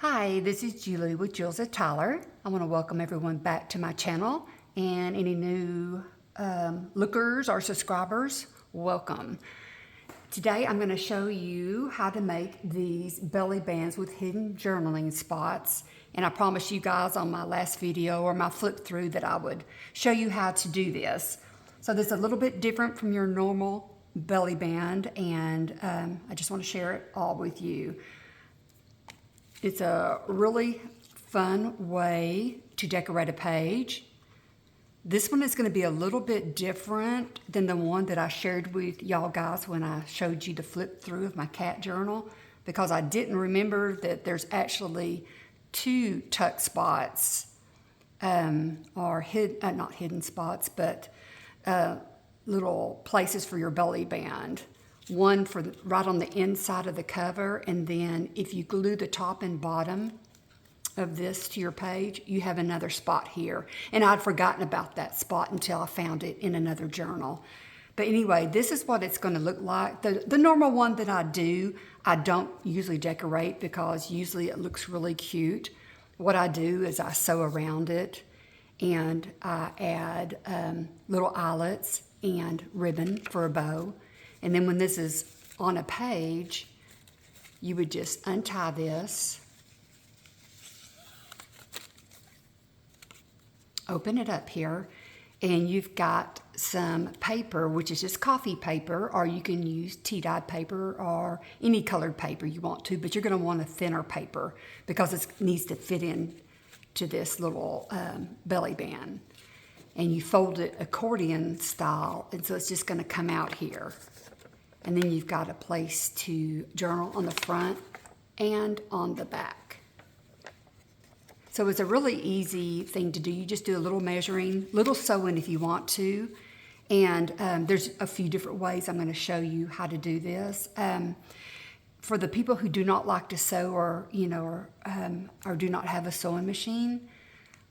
Hi, this is Julie with JulesOfTyler. I want to welcome everyone back to my channel, and any new lookers or subscribers, welcome. Today I'm going to show you how to make these belly bands with hidden journaling spots, and I promised you guys on my last video or my flip through that I would show you how to do this. So this is a little bit different from your normal belly band, and I just want to share it all with you. It's a really fun way to decorate a page. This one is going to be a little bit different than the one that I shared with y'all guys when I showed you the flip through of my cat journal, because I didn't remember that there's actually two tuck spots, or not hidden spots, but little places for your belly band. One for right on the inside of the cover, and then if you glue the top and bottom of this to your page, you have another spot here. And I'd forgotten about that spot until I found it in another journal. But anyway, this is what it's going to look like. The normal one that I do, I don't usually decorate because usually it looks really cute. What I do is I sew around it, and I add little eyelets and ribbon for a bow. And then when this is on a page, you would just untie this, open it up here, and you've got some paper, which is just coffee paper, or you can use tea-dyed paper or any colored paper you want to, but you're going to want a thinner paper because it needs to fit in to this little belly band. And you fold it accordion style, and so it's just going to come out here. And then you've got a place to journal on the front and on the back. So it's a really easy thing to do. You just do a little measuring, little sewing if you want to. And there's a few different ways I'm going to show you how to do this. For the people who do not like to sew or do not have a sewing machine,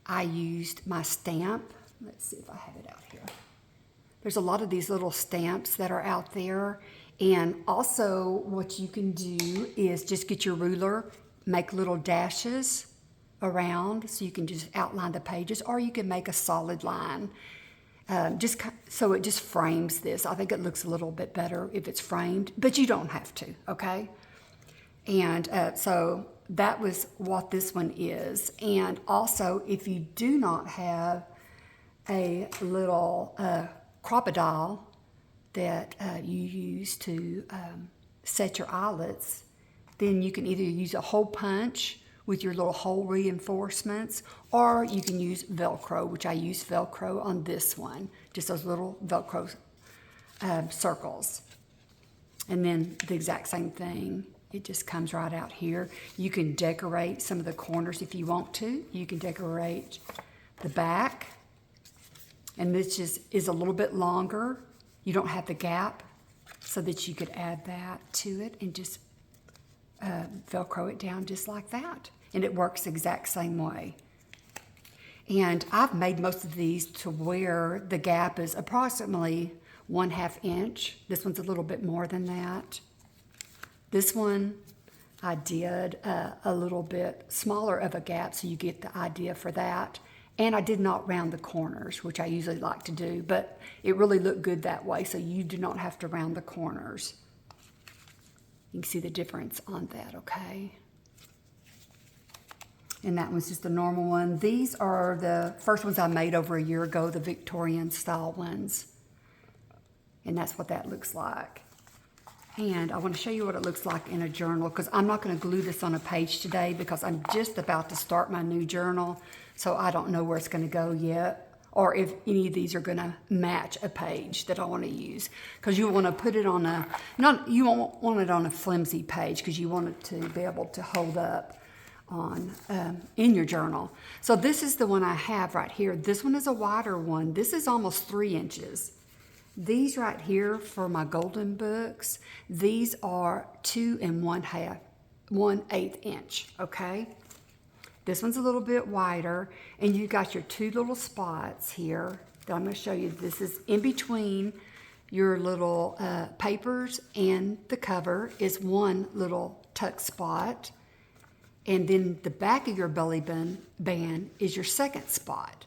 I used my stamp. Let's see if I have it out here. There's a lot of these little stamps that are out there. And also what you can do is just get your ruler, make little dashes around so you can just outline the pages, or you can make a solid line. Just so it just frames this. I think it looks a little bit better if it's framed, but you don't have to, okay? And so that was what this one is. And also, if you do not have a little crocodile that you use to set your eyelets, then you can either use a hole punch with your little hole reinforcements, or you can use Velcro, which I use Velcro on this one, just those little Velcro circles. And then the exact same thing, it just comes right out here. You can decorate some of the corners if you want to. You can decorate the back, and this just is a little bit longer. You don't have the gap, so that you could add that to it and just Velcro it down just like that. And it works the exact same way. And I've made most of these to where the gap is approximately 1/2 inch. This one's a little bit more than that. This one I did a little bit smaller of a gap, so you get the idea for that. And I did not round the corners, which I usually like to do, but it really looked good that way, so you do not have to round the corners. You can see the difference on that, okay? And that one's just a normal one. These are the first ones I made over a year ago, the Victorian style ones. And that's what that looks like. And I want to show you what it looks like in a journal, because I'm not going to glue this on a page today because I'm just about to start my new journal, so I don't know where it's going to go yet, or if any of these are going to match a page that I want to use, because you want to put it on you won't want it on a flimsy page, because you want it to be able to hold up on in your journal. So this is the one I have right here. This one is a wider one. This is almost 3 inches. These right here for my golden books, these are 2 1/8 inch, okay? This one's a little bit wider, and you got your 2 little spots here that I'm going to show you. This is in between your little papers and the cover is one little tuck spot. And then the back of your belly band is your second spot.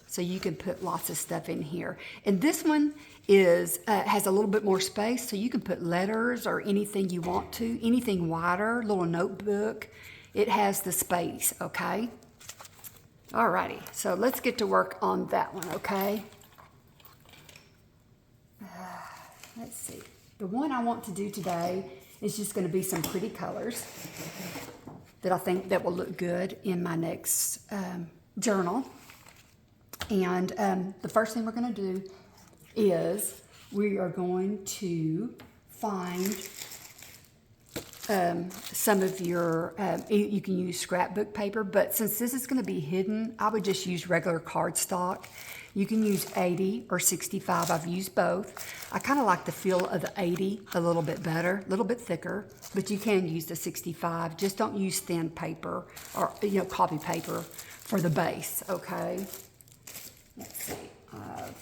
So you can put lots of stuff in here. And this one is has a little bit more space, so you can put letters or anything you want to, anything wider, little notebook. It has the space, okay? Alrighty, so let's get to work on that one, okay? Let's see. The one I want to do today is just gonna be some pretty colors that I think that will look good in my next journal. And the first thing we're going to do is we are going to find some of your, you can use scrapbook paper, but since this is going to be hidden, I would just use regular cardstock. You can use 80 or 65. I've used both. I kind of like the feel of the 80 a little bit better, a little bit thicker, but you can use the 65. Just don't use thin paper or, copy paper for the base, okay? Let's see, I've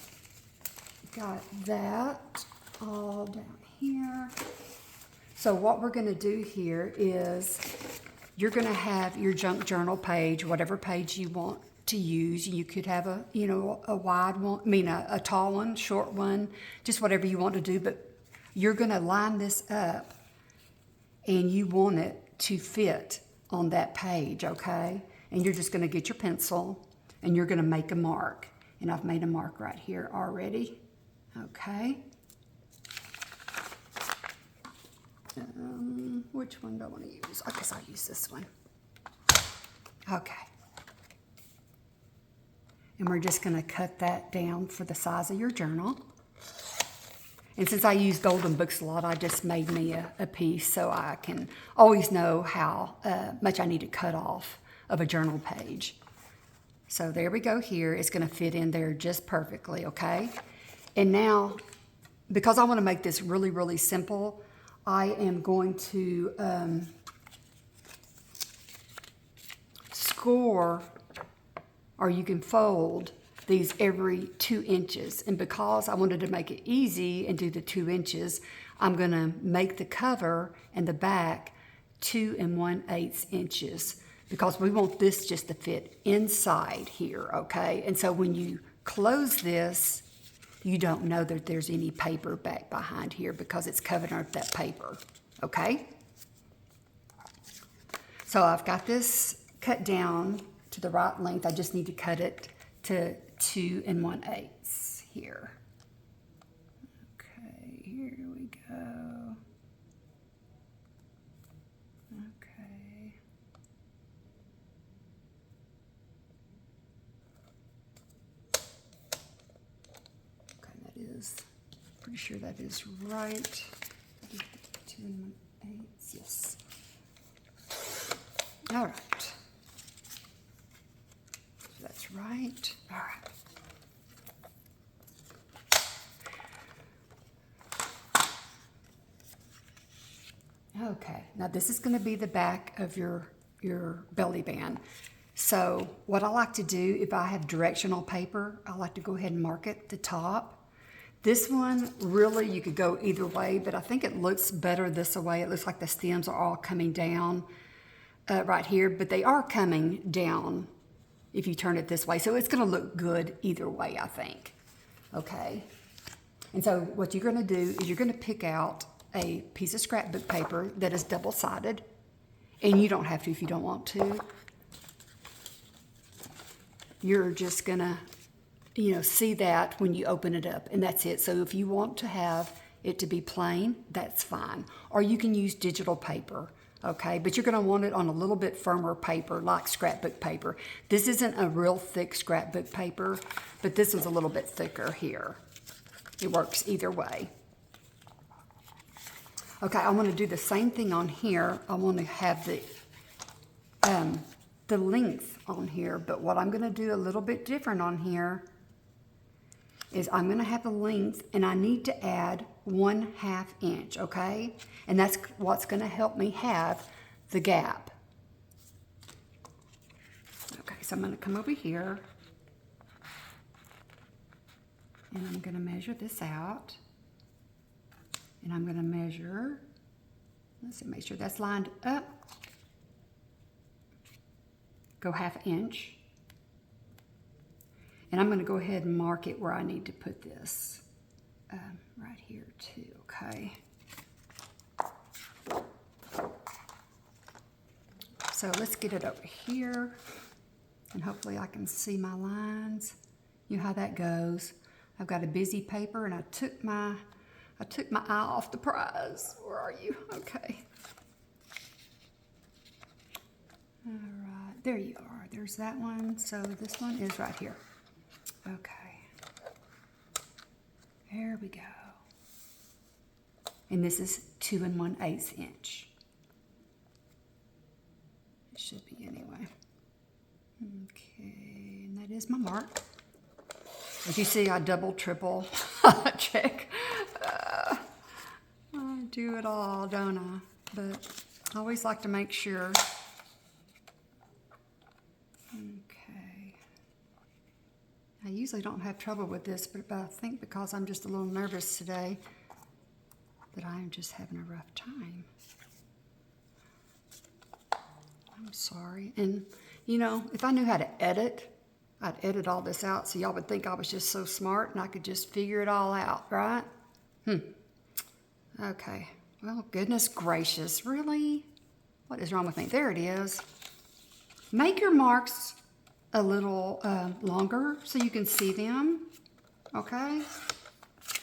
got that all down here. So what we're gonna do here is you're gonna have your junk journal page, whatever page you want to use. You could have a wide one, a tall one, short one, just whatever you want to do, but you're gonna line this up and you want it to fit on that page, okay? And you're just gonna get your pencil and you're gonna make a mark. And I've made a mark right here already, okay? Which one do I want to use? I guess I'll use this one. Okay. And we're just going to cut that down for the size of your journal. And since I use golden books a lot, I just made me a piece so I can always know how much I need to cut off of a journal page. So there we go here. It's going to fit in there just perfectly, okay? And now, because I want to make this really, really simple, I am going to score, or you can fold these every 2 inches. And because I wanted to make it easy and do the 2 inches, I'm going to make the cover and the back 2 1/8 inches. Because we want this just to fit inside here, okay? And so when you close this, you don't know that there's any paper back behind here because it's covered up that paper, okay? So I've got this cut down to the right length. I just need to cut it to 2 1/8 here. Okay, here we go. Okay. Pretty sure that is right. 2 1/8, yes. All right. So that's right. All right. Okay, now this is going to be the back of your belly band. So what I like to do, if I have directional paper, I like to go ahead and mark it at the top. This one, really, you could go either way, but I think it looks better this way. It looks like the stems are all coming down right here, but they are coming down if you turn it this way. So it's going to look good either way, I think. Okay. And so what you're going to do is you're going to pick out a piece of scrapbook paper that is double-sided, and you don't have to if you don't want to. You're just going to see that when you open it up, and that's it. So if you want to have it to be plain, that's fine. Or you can use digital paper, okay? But you're gonna want it on a little bit firmer paper, like scrapbook paper. This isn't a real thick scrapbook paper, but this is a little bit thicker here. It works either way. Okay, I wanna do the same thing on here. I wanna have the length on here, but what I'm gonna do a little bit different on here is I'm going to have the length, and I need to add 1/2 inch, okay? And that's what's going to help me have the gap. Okay, so I'm going to come over here, and I'm going to measure this out, and I'm going to measure, let's see, make sure that's lined up. go 1/2 inch. And I'm going to go ahead and mark it where I need to put this. Right here too, okay? So let's get it over here, and hopefully I can see my lines. You know how that goes. I've got a busy paper, and I took my eye off the prize. Where are you? Okay. All right, there you are. There's that one. So this one is right here. Okay. There we go. And this is 2 1/8 inch. It should be anyway. Okay, and that is my mark. As you see, I double, triple check. I do it all, don't I? But I always like to make sure. Okay. I usually don't have trouble with this, but I think because I'm just a little nervous today, that I'm just having a rough time. I'm sorry. And, you know, if I knew how to edit, I'd edit all this out so y'all would think I was just so smart and I could just figure it all out, right? Okay. Well, goodness gracious. Really? What is wrong with me? There it is. Make your marks a little longer so you can see them, okay?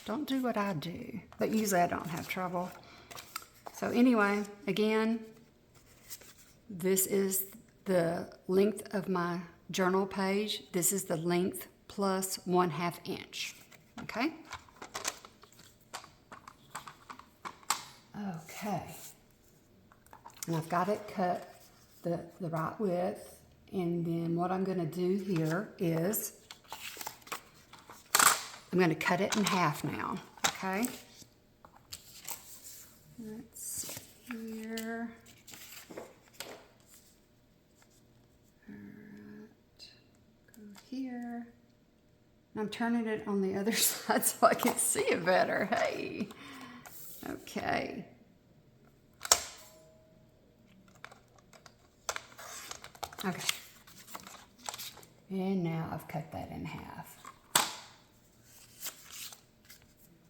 Don't do what I do, but usually I don't have trouble. So anyway, again, this is the length of my journal page. This is the length plus 1/2 inch, okay? Okay, and I've got it cut the right width, and then what I'm gonna do here is I'm going to cut it in half now, okay? Let's see here. All right, go here. And I'm turning it on the other side so I can see it better. Hey, okay. Okay. And now I've cut that in half.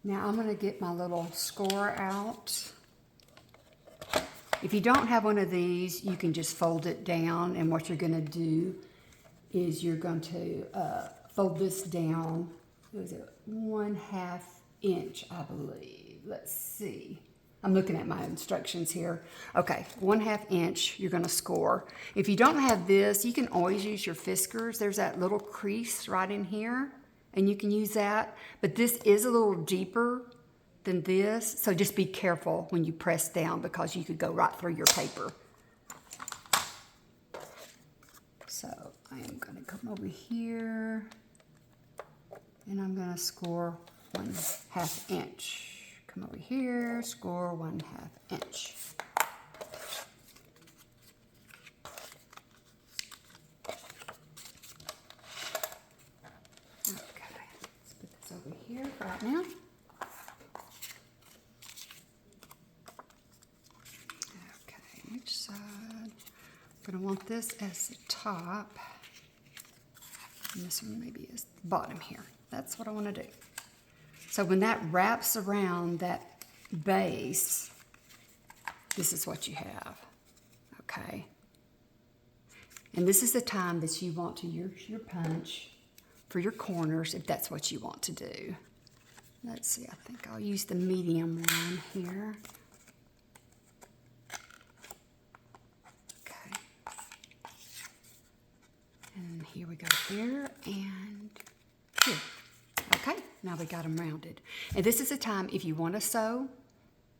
Now I'm going to get my little score out. If you don't have one of these, you can just fold it down, and what you're going to do is you're going to fold this down. What is it? 1/2 inch, I believe. Let's see. I'm looking at my instructions here. Okay, 1/2 inch, you're going to score. If you don't have this, you can always use your Fiskars. There's that little crease right in here, and you can use that. But this is a little deeper than this, so just be careful when you press down because you could go right through your paper. So I am going to come over here, and I'm going to score 1/2 inch. Come over here, score 1/2 inch. Okay, let's put this over here right now. Okay, which side? I'm going to want this as the top, and this one maybe is the bottom here. That's what I want to do. So when that wraps around that base, this is what you have, okay? And this is the time that you want to use your punch for your corners if that's what you want to do. Let's see, I think I'll use the medium one here. Okay. And here we go here and here. Okay, now we got them rounded. And this is the time, if you want to sew,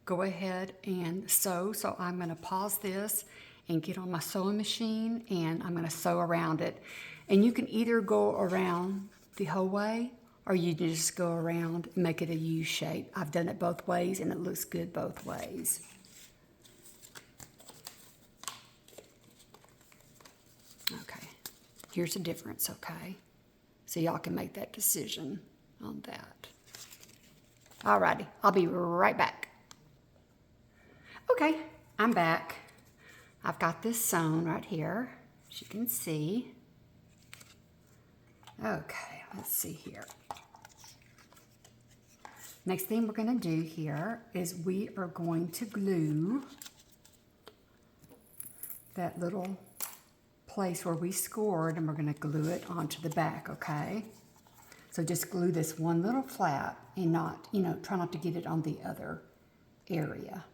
go ahead and sew. So I'm going to pause this and get on my sewing machine, and I'm going to sew around it. And you can either go around the whole way, or you just go around and make it a U shape. I've done it both ways, and it looks good both ways. Okay, here's the difference, okay? So y'all can make that decision on that. Alrighty, I'll be right back. Okay, I'm back. I've got this sewn right here. as you can see. Okay, let's see here. Next thing we're going to do here is we are going to glue that little place where we scored, and we're going to glue it onto the back, okay? So just glue this one little flap and not, try not to get it on the other area.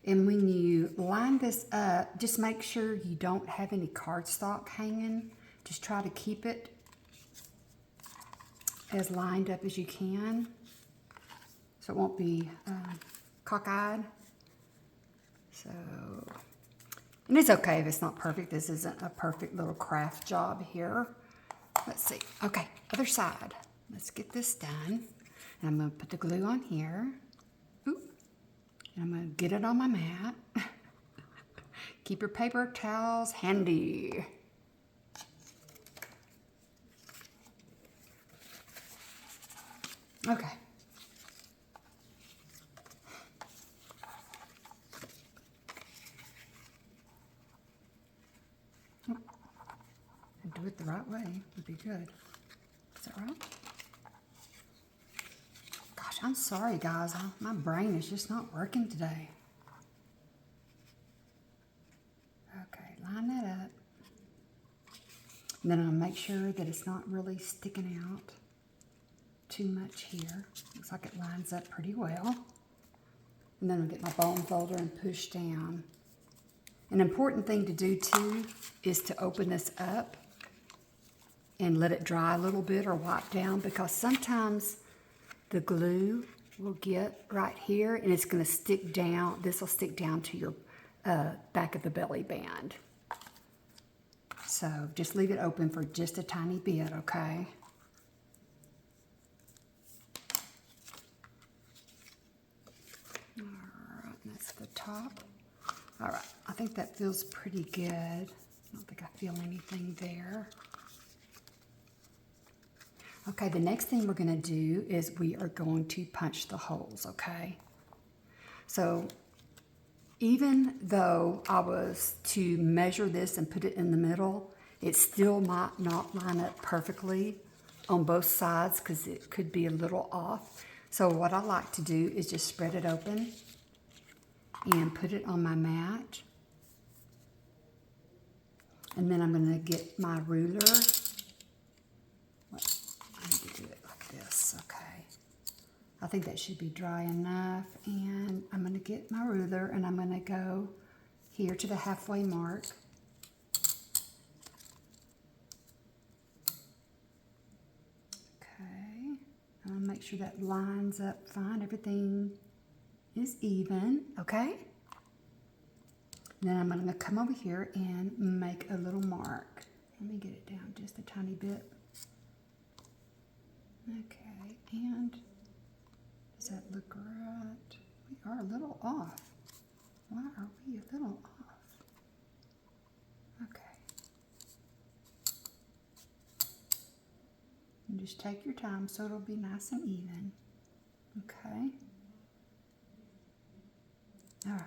And when you line this up, just make sure you don't have any cardstock hanging. Just try to keep it as lined up as you can, so it won't be cockeyed. So, and it's okay if it's not perfect. This isn't a perfect little craft job here. Let's see. Okay, other side. Let's get this done. And I'm going to put the glue on here. And I'm going to get it on my mat. Keep your paper towels handy. Okay. And do it the right way would be good. Is that right? Gosh, I'm sorry, guys. My brain is just not working today. Okay, line that up. And then I'll make sure that it's not really sticking out too much here. Looks like it lines up pretty well. And then I'll get my bone folder and push down. An important thing to do too is to open this up and let it dry a little bit or wipe down, because sometimes the glue will get right here and it's going to stick down. This will stick down to your back of the belly band. So just leave it open for just a tiny bit, okay? All right, that's the top. All right, I think that feels pretty good. I don't think I feel anything there. Okay, the next thing we're going to do is we are going to punch the holes, okay? So even though I was to measure this and put it in the middle, it still might not line up perfectly on both sides because it could be a little off. So what I like to do is just spread it open and put it on my mat. And then I'm going to get my ruler. I need to do it like this, okay. I think that should be dry enough. And I'm going to get my ruler and I'm going to go here to the halfway mark. Okay. I'm going to make sure that lines up fine. Everything is even, okay? Then I'm going to come over here and make a little mark. Let me get it down just a tiny bit. Okay, and does that look right? We are a little off. Why are we a little off? Okay. And just take your time so it'll be nice and even. Okay. All right.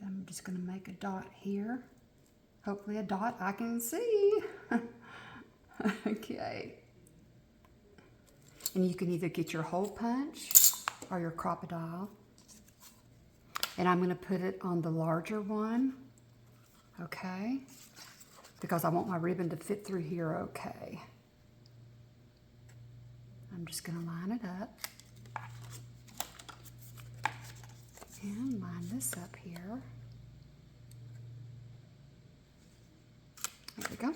Then I'm just going to make a dot here. Hopefully a dot I can see. Okay. And you can either get your hole punch or your crocodile. And I'm going to put it on the larger one. Okay. Because I want my ribbon to fit through here okay. I'm just going to line it up. And line this up here. There we go.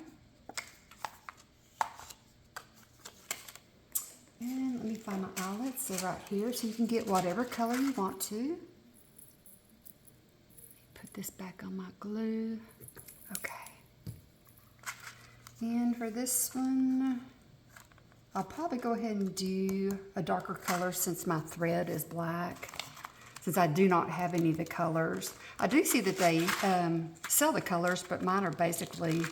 And let me find my eyelets. They're right here, so you can get whatever color you want to. Put this back on my glue. Okay. And for this one, I'll probably go ahead and do a darker color since my thread is black. since I do not have any of the colors. I do see that they sell the colors, but mine are basically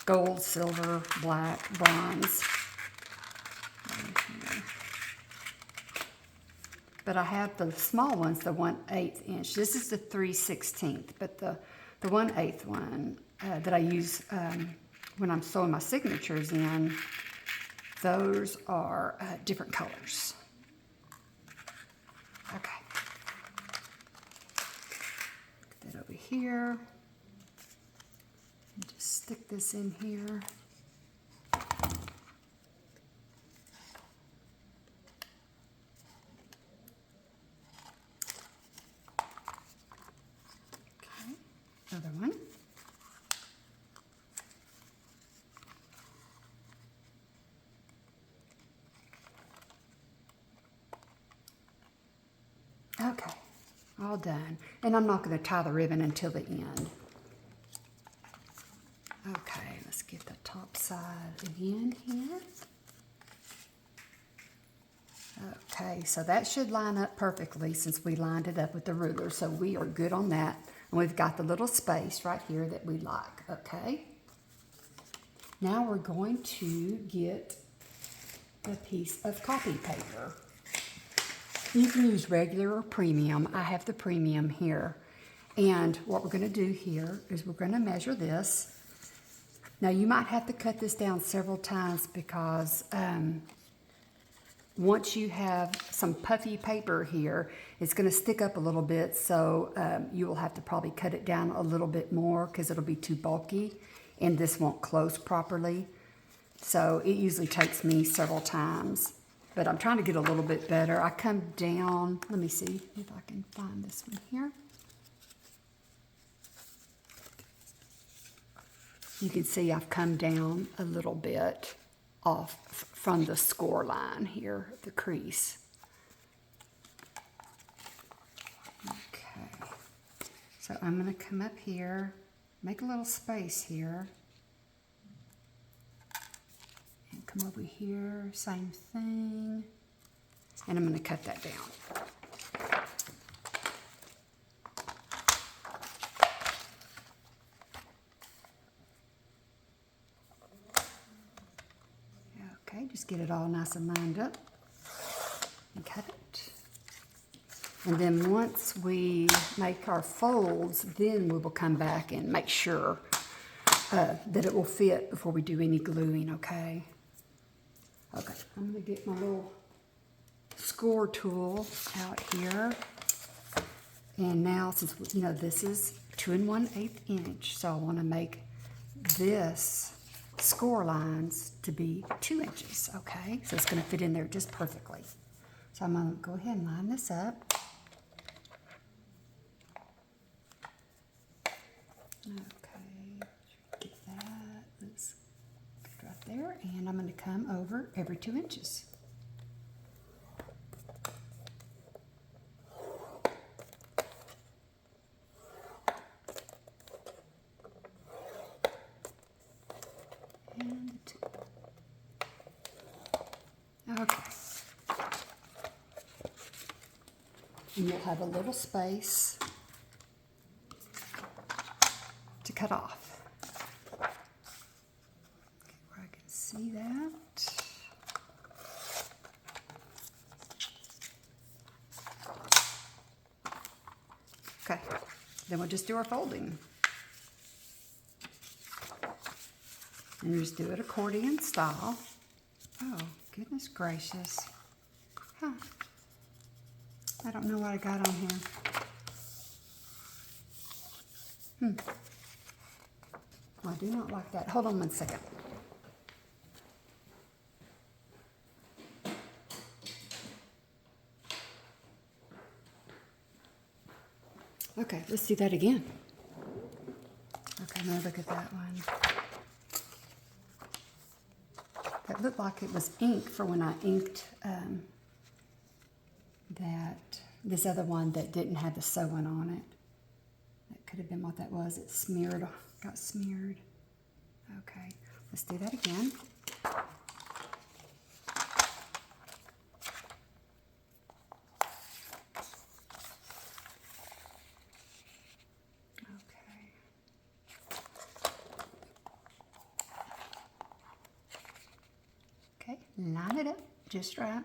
gold, silver, black, bronze. But I have the small ones, the 1/8 inch. This is the 3/16, but the 1/8 one that I use when I'm sewing my signatures in, those are different colors. Okay. Put that over here. And just stick this in here. Okay, another one. Okay, all done. And I'm not going to tie the ribbon until the end. Okay, let's get the top side again here. Okay, so that should line up perfectly since we lined it up with the ruler. So we are good on that. And we've got the little space right here that we like, okay? Now we're going to get a piece of copy paper. You can use regular or premium. I have the premium here. And what we're going to do here is we're going to measure this. Now you might have to cut this down several times because once you have some puffy paper here, it's going to stick up a little bit. So you will have to probably cut it down a little bit more because it'll be too bulky and this won't close properly. So it usually takes me several times. But I'm trying to get a little bit better. I come down, let me see if I can find this one here. You can see I've come down a little bit off from the score line here, the crease. Okay, so I'm going to come up here, make a little space here. Come over here, same thing, and I'm going to cut that down. Okay, just get it all nice and lined up and cut it. And then once we make our folds, then we will come back and make sure that it will fit before we do any gluing, okay? Okay, I'm going to get my little score tool out here. And now, since, you know, this is 2 1/8 inch, so I want to make this score lines to be 2 inches, okay? So it's going to fit in there just perfectly. So I'm going to go ahead and line this up. Okay, get that. Let's get right there, and I'm going to come over every 2 inches. And 2. Okay. And you'll have a little space to cut off. Okay, where I can see that. Okay, then we'll just do our folding. And just do it accordion style. Oh, goodness gracious. Huh. I don't know what I got on here. Well, I do not like that. Hold on one second. Okay, let's see that again. Okay, now look at that one. That looked like it was ink for when I inked this other one that didn't have the sewing on it. That could have been what that was. It smeared, got smeared. Okay, let's do that again. line it up just right.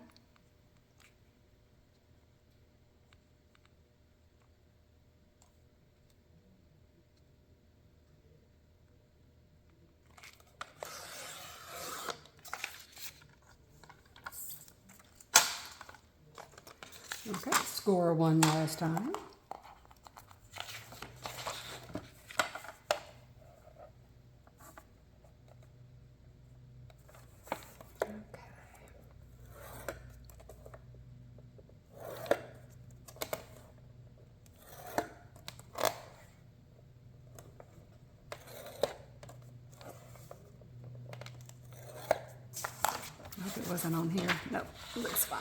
Okay, score one last time. I hope it wasn't on here. Nope, it looks fine.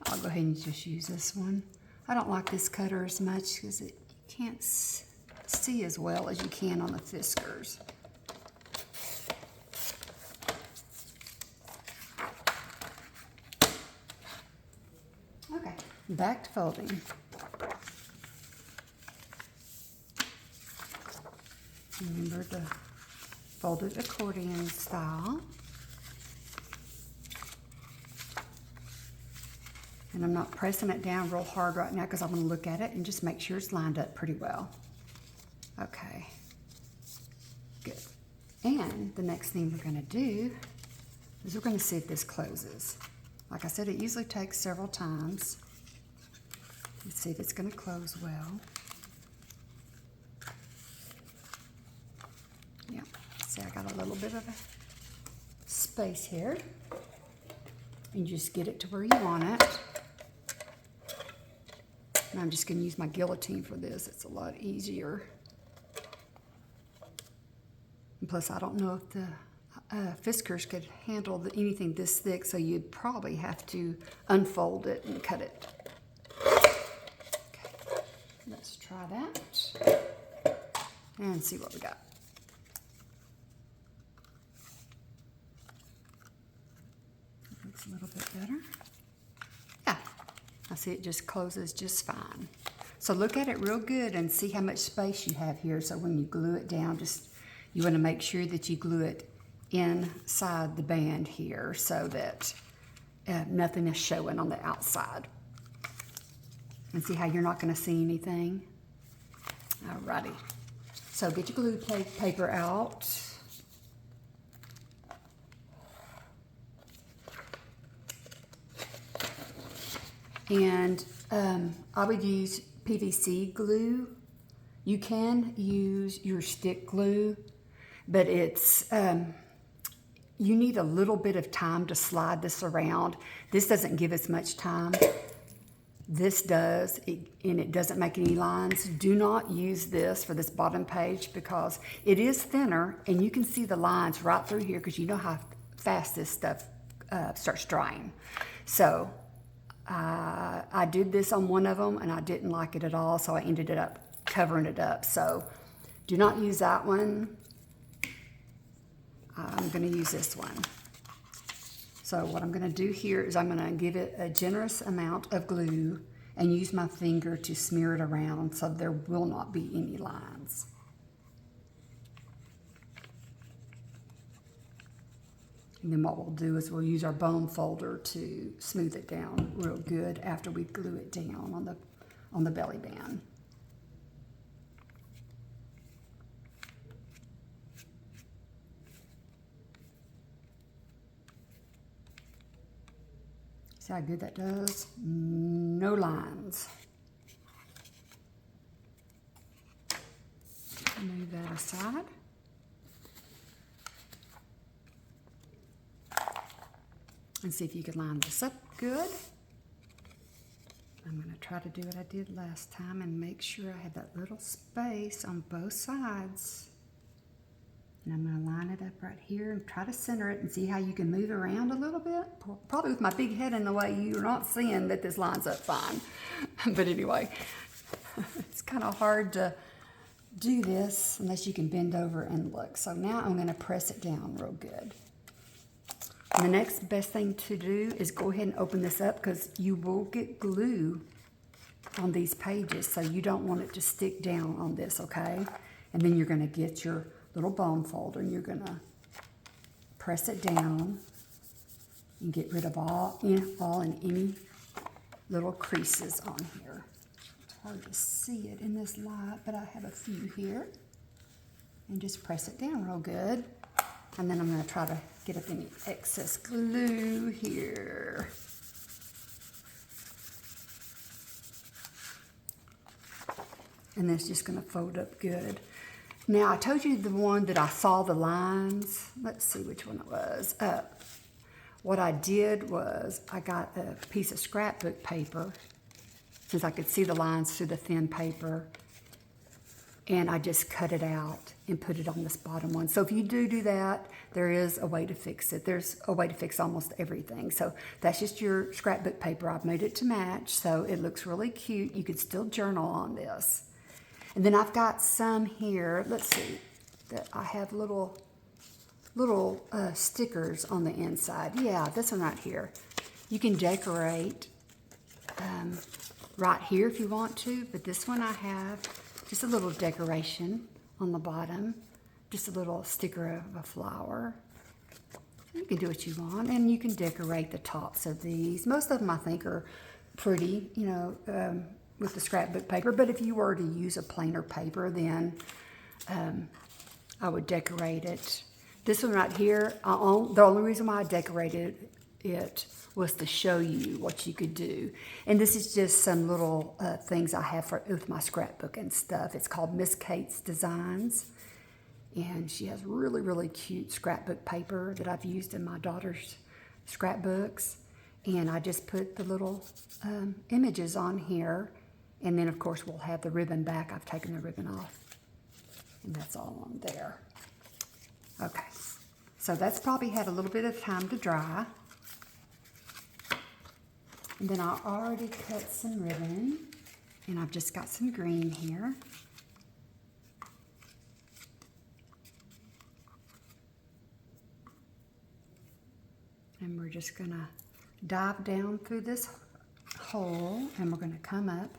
I'll go ahead and just use this one. I don't like this cutter as much because you can't see as well as you can on the Fiskars. Okay, back to folding. Remember to fold it accordion style. And I'm not pressing it down real hard right now because I want to look at it and just make sure it's lined up pretty well. Okay, good. And the next thing we're going to do is we're going to see if this closes. Like I said, it usually takes several times. Let's see if it's going to close well. Yeah, see, I got a little bit of a space here. And just get it to where you want it. And I'm just going to use my guillotine for this. It's a lot easier. And plus, I don't know if the Fiskars could handle anything this thick, so you'd probably have to unfold it and cut it. Okay, let's try that and see what we got. Looks a little bit better. Yeah, I see it just closes just fine. So look at it real good and see how much space you have here. So when you glue it down, you want to make sure that you glue it inside the band here so that nothing is showing on the outside. And see how you're not going to see anything? Alrighty. So get your glue paper out. And I would use PVC glue. You can use your stick glue, but it's you need a little bit of time to slide this around. This doesn't give us much time. This does, and it doesn't make any lines. Do not use this for this bottom page because it is thinner, and you can see the lines right through here because you know how fast this stuff starts drying. So I did this on one of them and I didn't like it at all, so I ended up covering it up. So do not use that one. I'm going to use this one. So what I'm going to do here is I'm going to give it a generous amount of glue and use my finger to smear it around so there will not be any lines. And then what we'll do is we'll use our bone folder to smooth it down real good after we glue it down on the belly band. See how good that does? No lines. Move that aside. And see if you can line this up good. I'm going to try to do what I did last time and make sure I have that little space on both sides. And I'm going to line it up right here and try to center it and see how you can move around a little bit. Probably with my big head in the way, you're not seeing that this lines up fine. But anyway, it's kind of hard to do this unless you can bend over and look. So now I'm going to press it down real good. And the next best thing to do is go ahead and open this up because you will get glue on these pages, so you don't want it to stick down on this, okay? And then you're going to get your little bone folder and you're going to press it down and get rid of all and any little creases on here. It's hard to see it in this light, but I have a few here. And just press it down real good. And then I'm going to try to get up any excess glue here. And that's just going to fold up good. Now, I told you the one that I saw the lines. Let's see which one it was. What I did was I got a piece of scrapbook paper, since I could see the lines through the thin paper, and I just cut it out and put it on this bottom one. So if you do that, there is a way to fix it. There's a way to fix almost everything. So that's just your scrapbook paper. I've made it to match, so it looks really cute. You could still journal on this. And then I've got some here, let's see, that I have little stickers on the inside. Yeah, this one right here. You can decorate right here if you want to, but this one I have just a little decoration on the bottom, just a little sticker of a flower. You can do what you want, and you can decorate the tops of these. Most of them I think are pretty, you know, with the scrapbook paper, but if you were to use a plainer paper, then I would decorate it. This one right here, the only reason why I decorated it was to show you what you could do. And this is just some little things I have with my scrapbook and stuff. It's called Miss Kate's Designs. And she has really, really cute scrapbook paper that I've used in my daughter's scrapbooks. And I just put the little images on here. And then, of course, we'll have the ribbon back. I've taken the ribbon off. And that's all on there. Okay. So that's probably had a little bit of time to dry. And then I already cut some ribbon. And I've just got some green here. And we're just going to dive down through this hole. And we're going to come up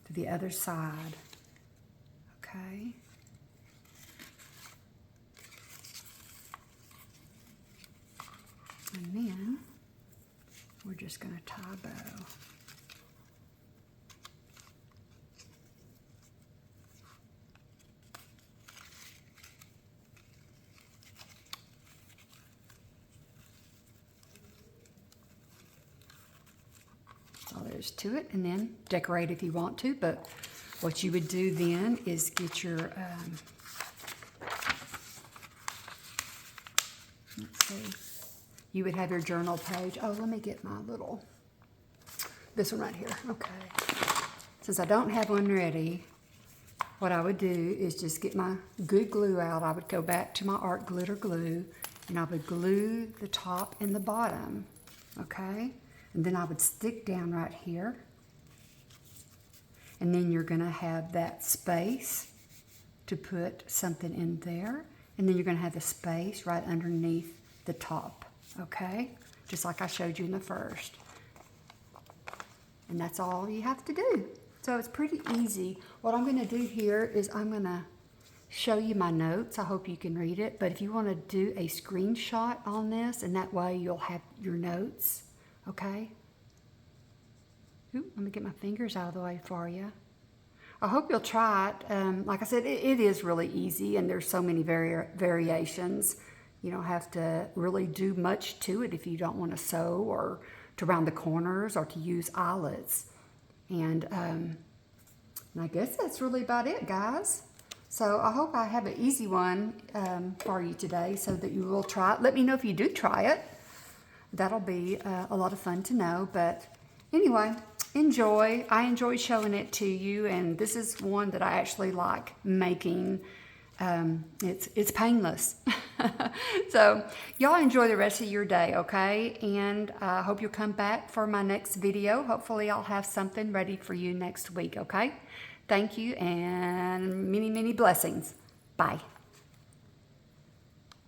to the other side. Okay. And then we're just going to tie a bow. That's all there is to it, and then decorate if you want to, but what you would do then is get your, let's see, you would have your journal page. Oh, let me get my little, this one right here. Okay. Since I don't have one ready, what I would do is just get my good glue out. I would go back to my art glitter glue, and I would glue the top and the bottom, okay? And then I would stick down right here. And then you're gonna have that space to put something in there. And then you're gonna have the space right underneath the top, okay? Just like I showed you in the first. And that's all you have to do. So it's pretty easy. What I'm gonna do here is I'm gonna show you my notes. I hope you can read it. But if you wanna do a screenshot on this, and that way you'll have your notes, okay? Ooh, let me get my fingers out of the way for you. I hope you'll try it. Like I said, it is really easy, and there's so many variations. You don't have to really do much to it if you don't want to sew or to round the corners or to use eyelets. And I guess that's really about it, guys. So I hope I have an easy one for you today so that you will try it. Let me know if you do try it. That'll be a lot of fun to know. But anyway, enjoy. I enjoy showing it to you, and this is one that I actually like making. It's painless. So y'all enjoy the rest of your day, okay? And I hope you'll come back for my next video. Hopefully I'll have something ready for you next week, okay? Thank you, and many, many blessings. Bye.